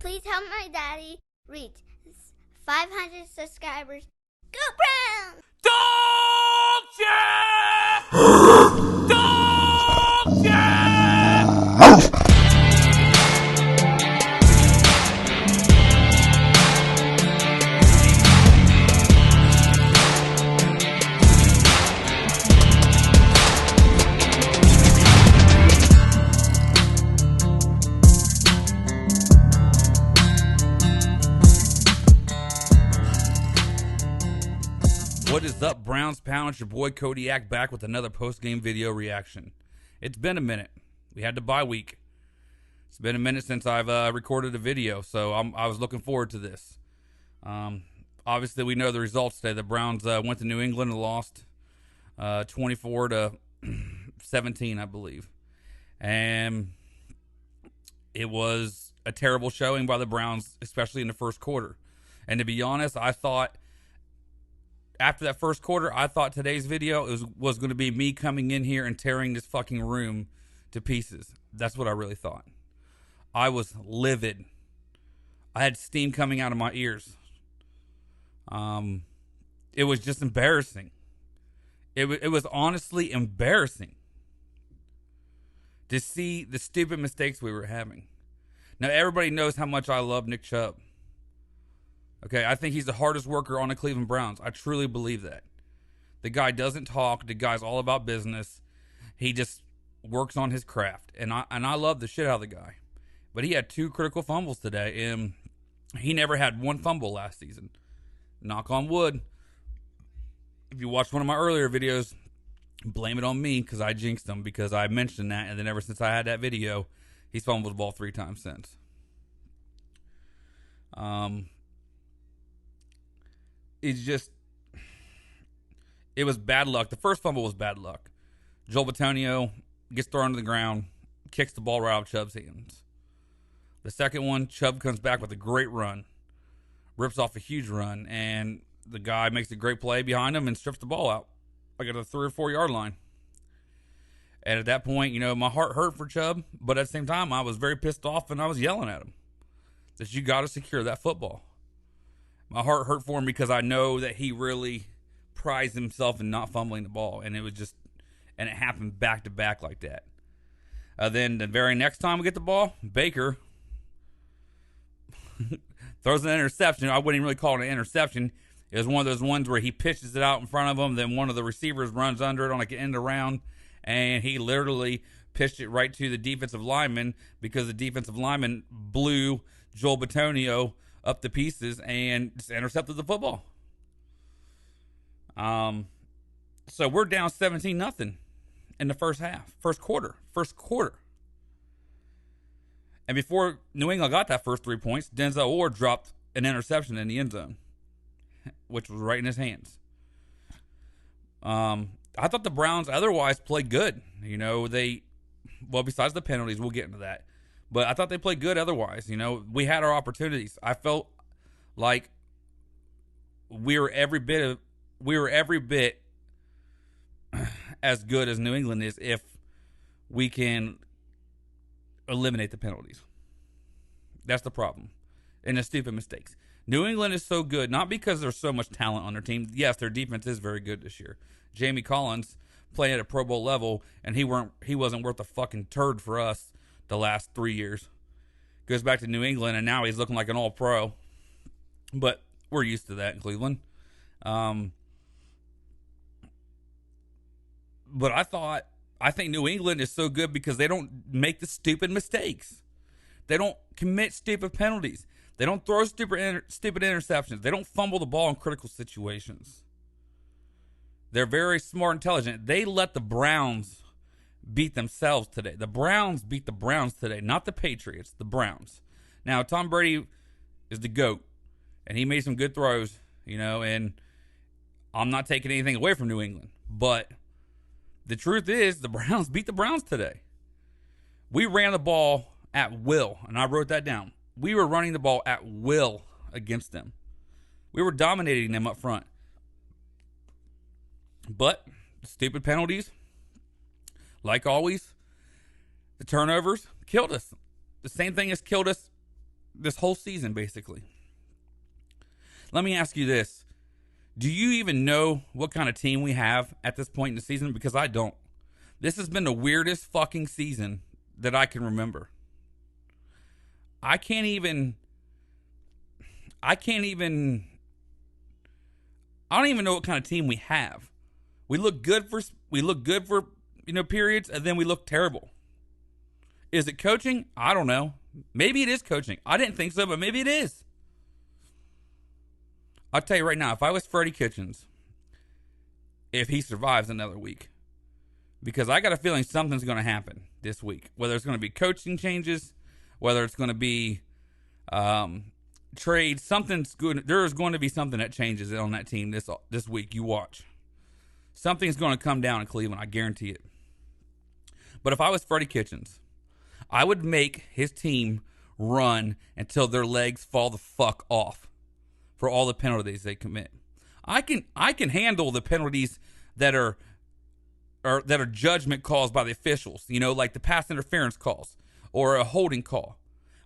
Please help my daddy reach 500 subscribers. Go Browns! Don't you? What is up, Browns Pound? It's your boy Kodiak back with another post-game video reaction. It's been a minute. We had the bye week. It's been a minute since I've recorded a video, so I was looking forward to this. Obviously, we know the results today. The Browns went to New England and lost 24-17, I believe. And it was a terrible showing by the Browns, especially in the first quarter. And to be honest, I thought after that first quarter, I thought today's video was going to be me coming in here and tearing this fucking room to pieces. That's what I really thought. I was livid. I had steam coming out of my ears. It was just embarrassing. It was honestly embarrassing to see the stupid mistakes we were having. Now, everybody knows how much I love Nick Chubb. Okay, I think he's the hardest worker on the Cleveland Browns. I truly believe that. The guy doesn't talk. The guy's all about business. He just works on his craft. And I love the shit out of the guy. But he had 2 critical fumbles today. And he never had 1 fumble last season. Knock on wood. If you watched one of my earlier videos, blame it on me because I jinxed him because I mentioned that. And then ever since I had that video, he's fumbled the ball 3 times since. It was bad luck. The first fumble was bad luck. Joel Bitonio gets thrown to the ground, kicks the ball right out of Chubb's hands. The second one, Chubb comes back with a great run, rips off a huge run, and the guy makes a great play behind him and strips the ball out like at the 3 or 4 yard line. And at that point, you know, my heart hurt for Chubb, but at the same time, I was very pissed off and I was yelling at him that you got to secure that football. My heart hurt for him because I know that he really prized himself in not fumbling the ball. And it happened back to back like that. Then the very next time we get the ball, Baker throws an interception. I wouldn't even really call it an interception. It was one of those ones where he pitches it out in front of him. Then one of the receivers runs under it on like an end around. And he literally pitched it right to the defensive lineman because the defensive lineman blew Joel Bitonio up the pieces and just intercepted the football. So we're down 17-0 in the first quarter. And before New England got that first 3 points, Denzel Ward dropped an interception in the end zone, which was right in his hands. I thought the Browns otherwise played good. You know, besides the penalties, we'll get into that. But I thought they played good otherwise. You know, we had our opportunities. I felt like we were every bit as good as New England is if we can eliminate the penalties. That's the problem. And the stupid mistakes. New England is so good, not because there's so much talent on their team. Yes, their defense is very good this year. Jamie Collins playing at a Pro Bowl level, and he wasn't worth a fucking turd for us the last 3 years. Goes back to New England, and now he's looking like an all-pro. But we're used to that in Cleveland. But I think New England is so good because they don't make the stupid mistakes. They don't commit stupid penalties. They don't throw stupid interceptions. They don't fumble the ball in critical situations. They're very smart and intelligent. They let the Browns beat themselves today. The Browns beat the Browns today, not the Patriots, the Browns. Now, Tom Brady is the GOAT, and he made some good throws, you know, and I'm not taking anything away from New England. But the truth is, the Browns beat the Browns today. We ran the ball at will, and I wrote that down. We were running the ball at will against them. We were dominating them up front. But stupid penalties, like always, the turnovers killed us. The same thing has killed us this whole season, basically. Let me ask you this. Do you even know what kind of team we have at this point in the season? Because I don't. This has been the weirdest fucking season that I can remember. I don't even know what kind of team we have. We look good for periods, and then we look terrible. Is it coaching? I don't know. Maybe it is coaching. I didn't think so, but maybe it is. I'll tell you right now, if I was Freddie Kitchens, if he survives another week, because I got a feeling something's going to happen this week, whether it's going to be coaching changes, whether it's going to be trades, something's good. There is going to be something that changes on that team this week. You watch. Something's going to come down in Cleveland. I guarantee it. But if I was Freddie Kitchens, I would make his team run until their legs fall the fuck off for all the penalties they commit. I can handle the penalties that are judgment calls by the officials, like the pass interference calls or a holding call.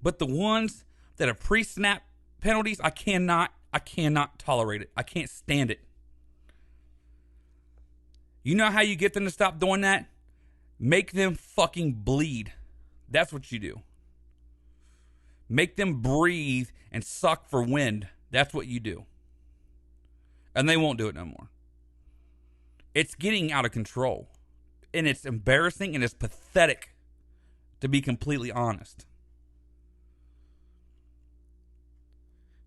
But the ones that are pre-snap penalties, I cannot tolerate it. I can't stand it. You know how you get them to stop doing that? Make them fucking bleed. That's what you do. Make them breathe and suck for wind. That's what you do. And they won't do it no more. It's getting out of control. And it's embarrassing and it's pathetic, to be completely honest.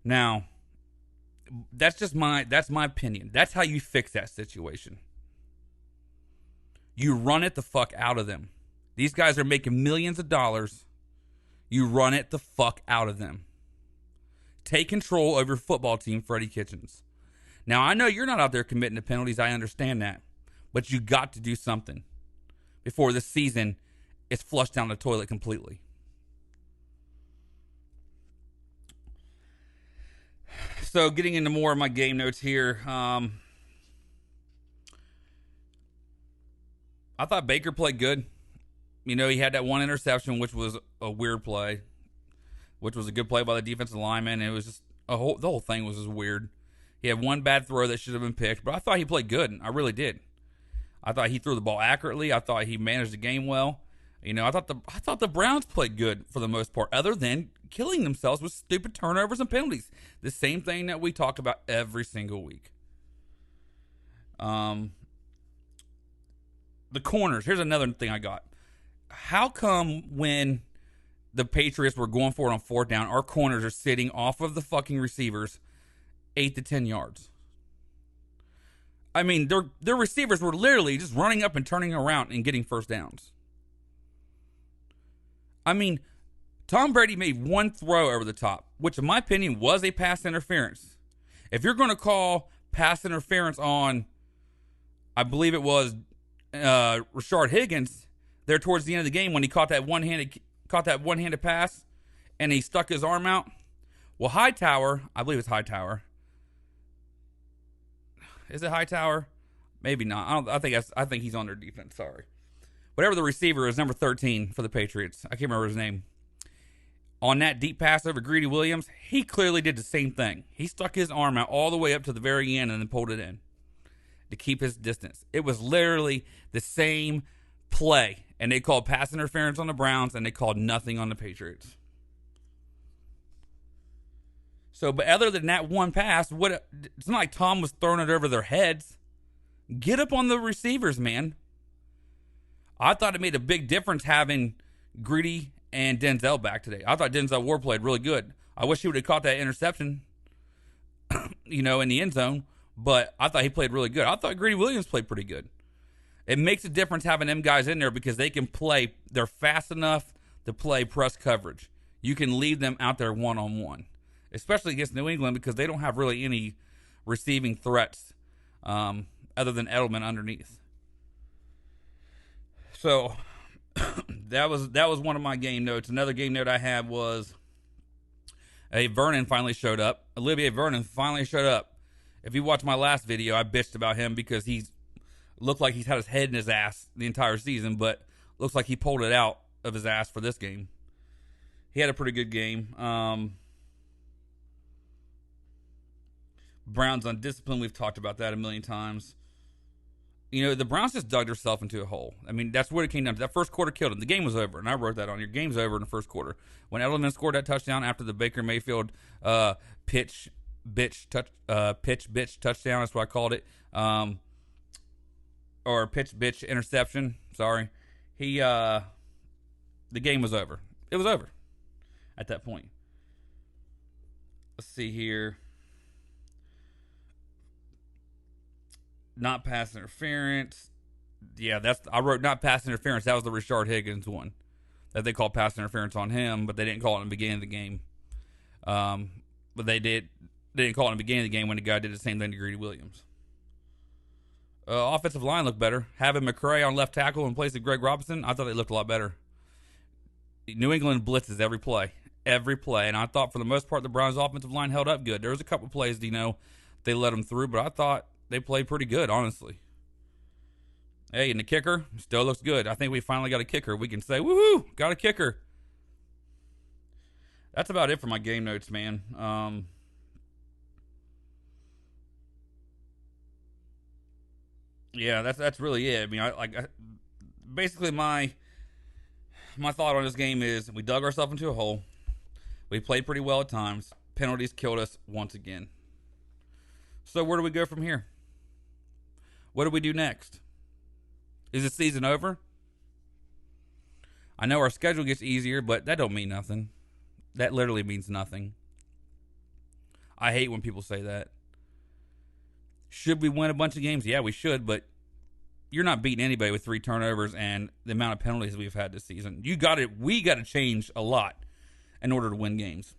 Now, that's my opinion. That's how you fix that situation. You run it the fuck out of them. These guys are making millions of dollars. You run it the fuck out of them. Take control of your football team, Freddie Kitchens. Now, I know you're not out there committing to penalties. I understand that. But you got to do something before the season is flushed down the toilet completely. So, getting into more of my game notes here. I thought Baker played good. He had that one interception, which was a weird play, which was a good play by the defensive lineman. It was just the whole thing was just weird. He had one bad throw that should have been picked, but I thought he played good. I really did. I thought he threw the ball accurately. I thought he managed the game well. I thought the Browns played good for the most part, other than killing themselves with stupid turnovers and penalties. The same thing that we talk about every single week. The corners. Here's another thing I got. How come when the Patriots were going for it on fourth down, our corners are sitting off of the fucking receivers 8 to 10 yards? I mean, their receivers were literally just running up and turning around and getting first downs. I mean, Tom Brady made one throw over the top, which in my opinion was a pass interference. If you're going to call pass interference on, I believe it was Rashard Higgins there towards the end of the game when he caught that one-handed pass and he stuck his arm out. Well, Hightower, I believe it's Hightower. Is it Hightower? Maybe not. I think he's on their defense. Sorry. Whatever the receiver is, number 13 for the Patriots. I can't remember his name. On that deep pass over Greedy Williams, he clearly did the same thing. He stuck his arm out all the way up to the very end and then pulled it in to keep his distance. It was literally the same play. And they called pass interference on the Browns, and they called nothing on the Patriots. So, but other than that one pass, it's not like Tom was throwing it over their heads. Get up on the receivers, man. I thought it made a big difference having Greedy and Denzel back today. I thought Denzel Ward played really good. I wish he would have caught that interception, in the end zone. But I thought he played really good. I thought Greedy Williams played pretty good. It makes a difference having them guys in there because they can play. They're fast enough to play press coverage. You can leave them out there one-on-one, especially against New England because they don't have really any receiving threats other than Edelman underneath. So that was one of my game notes. Another game note I had was Vernon finally showed up. Olivier Vernon finally showed up. If you watch my last video, I bitched about him because he's looked like he's had his head in his ass the entire season, but looks like he pulled it out of his ass for this game. He had a pretty good game. Browns undisciplined. We've talked about that a million times. You know, the Browns just dug themselves into a hole. I mean, that's what it came down to. That first quarter killed them. The game was over, and I wrote that on your game's over in the first quarter. When Edelman scored that touchdown after the Baker Mayfield pitch bitch touchdown, that's what I called it, or pitch bitch interception. Sorry, the game was over. It was over at that point. Let's see here. Not pass interference. Yeah, I wrote not pass interference. That was the Rashard Higgins one that they called pass interference on him, but they didn't call it in the beginning of the game. But they didn't call it in the beginning of the game when the guy did the same thing to Greedy Williams. Offensive line looked better. Having McCray on left tackle in place of Greg Robinson, I thought they looked a lot better. New England blitzes every play. And I thought for the most part the Browns' offensive line held up good. There was a couple plays, they let them through, but I thought they played pretty good, honestly. Hey, and the kicker still looks good. I think we finally got a kicker. We can say, woohoo, got a kicker. That's about it for my game notes, man. Yeah, that's really it. I mean, basically my thought on this game is we dug ourselves into a hole. We played pretty well at times. Penalties killed us once again. So where do we go from here? What do we do next? Is the season over? I know our schedule gets easier, but that don't mean nothing. That literally means nothing. I hate when people say that. Should we win a bunch of games? Yeah, we should, but you're not beating anybody with 3 turnovers and the amount of penalties we've had this season. We got to change a lot in order to win games.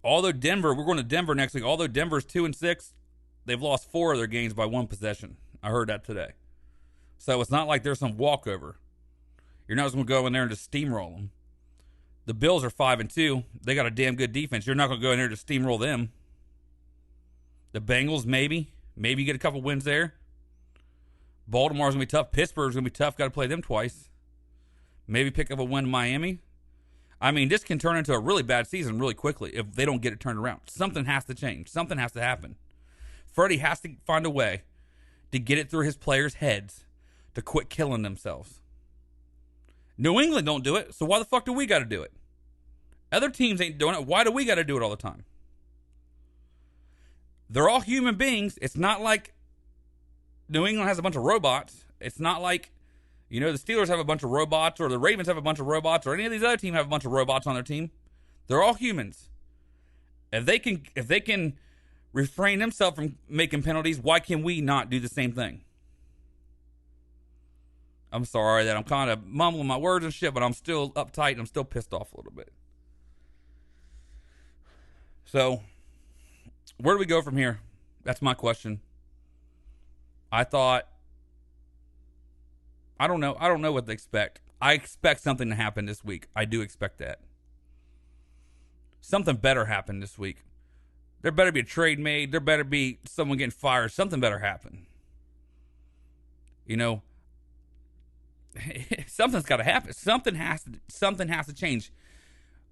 Although Denver, we're going to Denver next week. Although Denver's 2-6, they've lost 4 of their games by 1 possession. I heard that today. So it's not like there's some walkover. You're not just going to go in there and just steamroll them. The Bills are 5-2. They got a damn good defense. You're not going to go in there to steamroll them. The Bengals, maybe. Maybe you get a couple wins there. Baltimore's going to be tough. Pittsburgh's going to be tough. Got to play them twice. Maybe pick up a win in Miami. I mean, this can turn into a really bad season really quickly if they don't get it turned around. Something has to change. Something has to happen. Freddie has to find a way to get it through his players' heads to quit killing themselves. New England don't do it, so why the fuck do we got to do it? Other teams ain't doing it. Why do we got to do it all the time? They're all human beings. It's not like New England has a bunch of robots. It's not like, the Steelers have a bunch of robots or the Ravens have a bunch of robots or any of these other teams have a bunch of robots on their team. They're all humans. If they can refrain themselves from making penalties, why can we not do the same thing? I'm sorry that I'm kind of mumbling my words and shit, but I'm still uptight and I'm still pissed off a little bit. So, where do we go from here? That's my question. I don't know what to expect. I expect something to happen this week. I do expect that. Something better happen this week. There better be a trade made. There better be someone getting fired. Something better happen. Something's got to happen. Something has to change.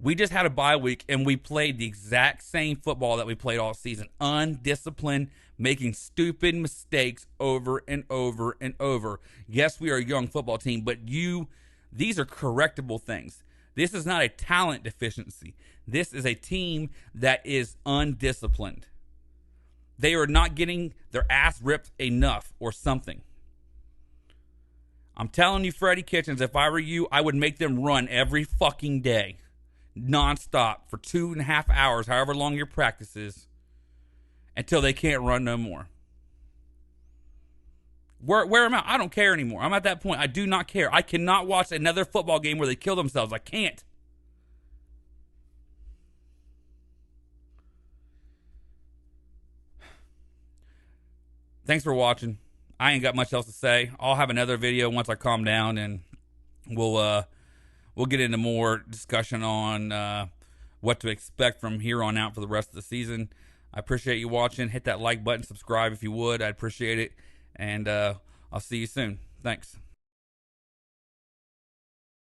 We just had a bye week and we played the exact same football that we played all season. Undisciplined, making stupid mistakes over and over and over. Yes, we are a young football team, but these are correctable things. This is not a talent deficiency. This is a team that is undisciplined. They are not getting their ass ripped enough or something. I'm telling you, Freddie Kitchens, if I were you, I would make them run every fucking day. Nonstop for 2.5 hours, however long your practice is, until they can't run no more. Where am I? I don't care anymore. I'm at that point. I do not care. I cannot watch another football game where they kill themselves. I can't. Thanks for watching. I ain't got much else to say. I'll have another video once I calm down, and we'll get into more discussion on what to expect from here on out for the rest of the season. I appreciate you watching. Hit that like button, subscribe if you would. I'd appreciate it. And I'll see you soon. Thanks.